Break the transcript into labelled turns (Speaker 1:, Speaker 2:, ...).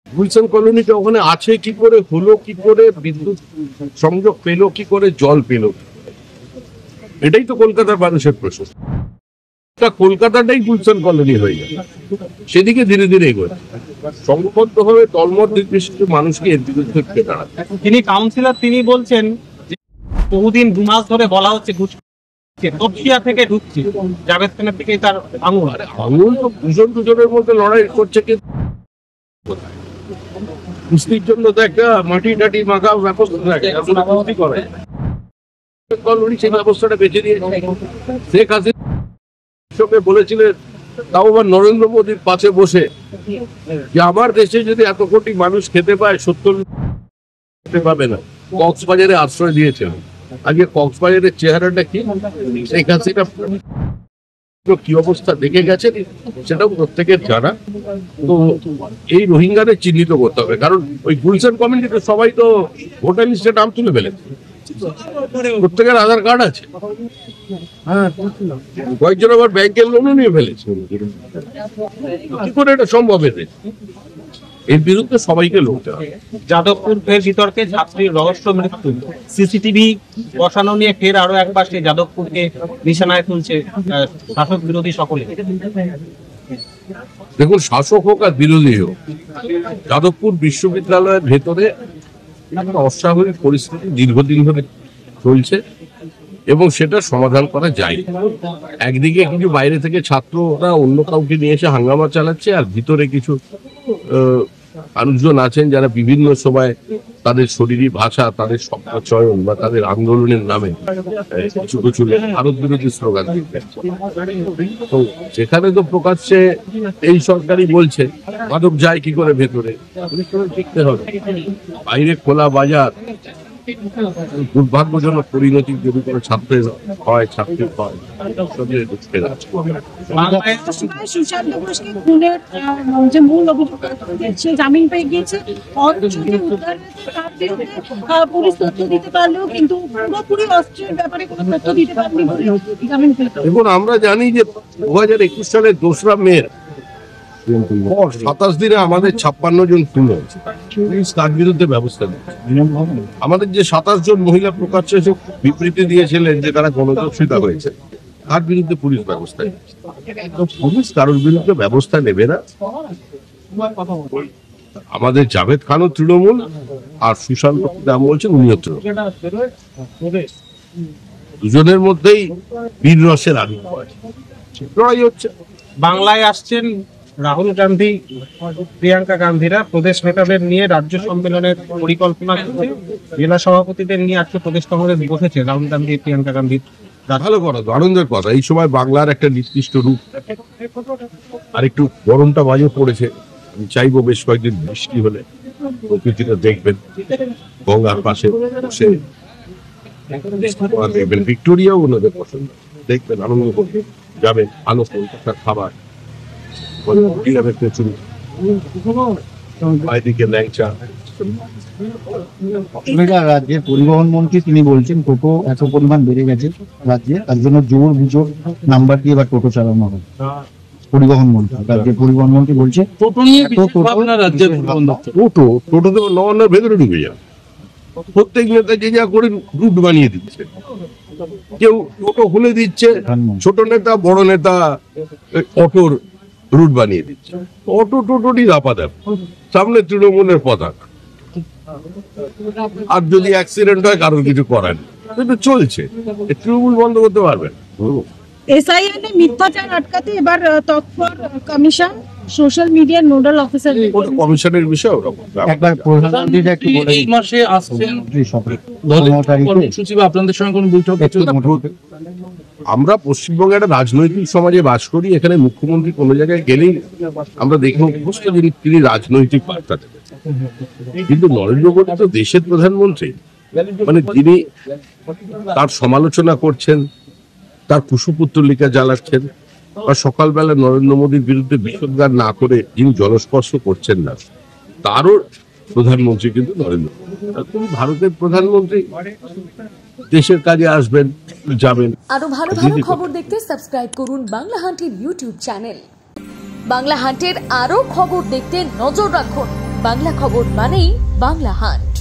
Speaker 1: গুলশান কলোনিটা ওখানে আছে কি করে, হলো কি করে, বিদ্যুৎ সংযোগ পেলো কি করে, জল পেলো, এটাই তো কলকাতার মানুষের প্রশ্ন। কলকাতাটাই গুলশান কলোনি হয়ে যাবে, সেদিকে ধীরে ধীরে এগোয়। সংবদ্ধ ভাবে তলমত নির্বিশেষে মানুষকে এর বিরুদ্ধে দাঁড়াতে।
Speaker 2: তিনি কাউন্সিলর, তিনি বলছেন যে বহুদিন 2 মাস ধরে বলা হচ্ছে তপসিয়া থেকে ঢুকছে, জাভেদ খানের থেকে তার আঙুল।
Speaker 1: আঙুল তো দুজনের মধ্যে লড়াই করছে, কিন্তু কুস্তির জন্য তো একটা মাটি টাটি মাখা ব্যবস্থা থাকে, কুস্তি করে কলোনি সেই ব্যবস্থাটা বেঁচে দিয়েছে। শেখ হাসিনা বলেছিলেন, তাও আবার নরেন্দ্র মোদীর পাশে বসে, যে আমার দেশে যদি এত কোটি মানুষ খেতে পায় 70 খেতে পাবে না। কক্সবাজারে আশ্রয় দিয়েছিলেন। আগে কক্সবাজারের চেহারাটা কি, শেখ হাসিনা কি অবস্থা দেখে গেছেন, সেটাও প্রত্যেকের জানা। তো এই রোহিঙ্গাদের চিহ্নিত করতে হবে, কারণ ওই গুলশান কমিউনিটিতে সবাই তো ভোটার লিস্টে নাম তুলে ফেলেছে, প্রত্যেকের আধার কার্ড আছে, হ্যাঁ, কয়েকজন আবার ব্যাংকের লোনও নিয়ে ফেলেছে। কি করে এটা সম্ভব? এর বিরুদ্ধে সবাইকে লড়তে হবে।
Speaker 2: যাদবপুর ফের বিতর্কে ছাত্রীর রহস্য মৃত্যু, সিসিটিভি বসানো নিয়ে ফের আরো একবার সেই যাদবপুরকে নিশানায় তুলছে শাসক বিরোধী সকলে।
Speaker 1: দেখুন, শাসক হোক আর বিরোধী হোক, যাদবপুর বিশ্ববিদ্যালয়ের ভেতরে একটা অস্বাভাবিক পরিস্থিতি দীর্ঘদিন ধরে চলছে এবং সেটা সমাধান করা যায়। একদিকে কিছু বাইরে থেকে ছাত্ররা অন্য কাউকে নিয়ে এসে হাঙ্গামা চালাচ্ছে, আর ভিতরে কিছু মানুষজন আছেন যারা বিভিন্ন সময় তাদের শরীরী ভাষা, তাদের শব্দ চয়ন বা তাদের আন্দোলনের নামে কিছু কিছু ভারত বিরোধী স্লোগান দিচ্ছে। তো সেখানে তো প্রকাশ্যে এই সরকারই বলছে মাদক যায় কি করে ভেতরে, দেখতে হবে। বাইরে খোলা বাজার, দুর্ভাগ্যজনক পরিণতি যদি কোনো ছাত্রের হয়, ছাত্রীর হয়,
Speaker 3: সুশান্ত ঘোষকে খুনের যে মূল অভিযোগ সে জামিন পেয়ে গিয়েছে, পুলিশ তথ্য দিতে পারলেও কিন্তু পুরোপুরি অস্ত্রের ব্যাপারে কোনো তথ্য দিতে পারেনি বলে জামিন পেয়ে।
Speaker 1: দেখুন, আমরা জানি যে 2021 সালের 2রা মে 27 দিনে আমাদের 56 জন খুন হয়েছে, তার বিরুদ্ধে ব্যবস্থা নিচ্ছে। আমাদের যে 27 জন মহিলা প্রকাশ্যে বিবৃতি দিয়েছিলেন যে তারা গণধর্ষিতা হয়েছে, তার বিরুদ্ধে পুলিশ ব্যবস্থা নিচ্ছে। তো পুলিশ কারোর বিরুদ্ধে ব্যবস্থা নেবে না। আমাদের জাভেদ খানও তৃণমূল, আর সুশান্ত নাম বলছেন উনিও তৃণমূল। দুজনের মধ্যেই বীর রসের আধিক্য আছে, লড়াই হচ্ছে।
Speaker 2: বাংলায় আসছেন রাহুল গান্ধী, প্রিয়াঙ্কা গান্ধীরা প্রদেশ নেতাদের নিয়ে রাজ্য সম্মেলনের পরিকল্পনা করছে। জেলা সভাপতিদের নিয়ে আজকে প্রদেশ কংগ্রেস বসেছে রাহুল গান্ধী, প্রিয়াঙ্কা গান্ধী।
Speaker 1: ভালো কথা, আনন্দের কথা। এই সময় বাংলার একটা নির্দিষ্ট রূপ, আর একটু গরমটা বাজে পড়েছে। আমি চাইবো বেশ কয়েকদিন বৃষ্টি হলে প্রকৃতিটা দেখবেন, গঙ্গার পাশে বসে দেখবেন। ভিক্টোরিয়াও ওনাদের পছন্দ, দেখবেন, আনন্দ করবেন, যাবেন, আলো কলকাতার খাবার,
Speaker 4: রাজ্যের পরিবহন মন্ত্রী তিনি বলছেন টোটো এত পরিমাণ বেড়ে গেছে রাজ্যে, তার জন্য জোর বুঝোর নাম্বার দিয়ে এবার টোটো চালানো হবে। পরিবহন মন্ত্রী, রাজ্যের পরিবহন মন্ত্রী বলছে টোটো
Speaker 1: তো নবান্নের ভেতরে ঢুকে যাবে। প্রত্যেক নেতা যে যা করে রুট বানিয়ে দিচ্ছে, কেউ টোটো খুলে দিচ্ছে, ছোট নেতা বড় নেতা অটোর রুট বানিয়ে দিচ্ছে। অটো টোটোটি দাপাদাপ, সামনে তৃণমূলের পতাকা, আর যদি অ্যাক্সিডেন্ট হয় কারোর কিছু করার নেই, কিন্তু চলছে। তৃণমূল বন্ধ করতে পারবেন।
Speaker 3: এসআইআর এ মিথ্যাচার আটকাতে এবার তৎপর কমিশন, সোশ্যাল মিডিয়ার নোডাল অফিসার।
Speaker 1: কমিশনের বিষয়
Speaker 4: একবার প্রধানমন্ত্রীরা একটু বলে
Speaker 5: এই মাসে আসছেন সচিব, আপনাদের সঙ্গে কোনো বৈঠক?
Speaker 1: আমরা পশ্চিমবঙ্গে একটা রাজনৈতিক সমাজে বাস করি। এখানে মুখ্যমন্ত্রী কোনো জায়গায় গেলেই আমরা দেখে অভ্যস্ত তিনি রাজনৈতিক বার্তা দেবেন, কিন্তু নরেন্দ্র মোদী তো দেশের প্রধানমন্ত্রী। মানে তিনি তার সমালোচনা করছেন, তার কুশপুত্তলিকা জ্বালাচ্ছেন, বা সকালবেলা নরেন্দ্র মোদীর বিরুদ্ধে বিষোদ্গার না করে যিনি জনস্পর্শ করছেন না, তারও প্রধানমন্ত্রী কিন্তু নরেন্দ্র মোদী। তিনি ভারতের প্রধানমন্ত্রী, দেশের কাজে আসবেন, যাবেন।
Speaker 6: আরো ভালো ভালো খবর দেখতে সাবস্ক্রাইব করুন বাংলা হান্টের ইউটিউব চ্যানেল। বাংলা হান্টের আরো খবর দেখতে নজর রাখুন বাংলা খবর মানেই বাংলা হান।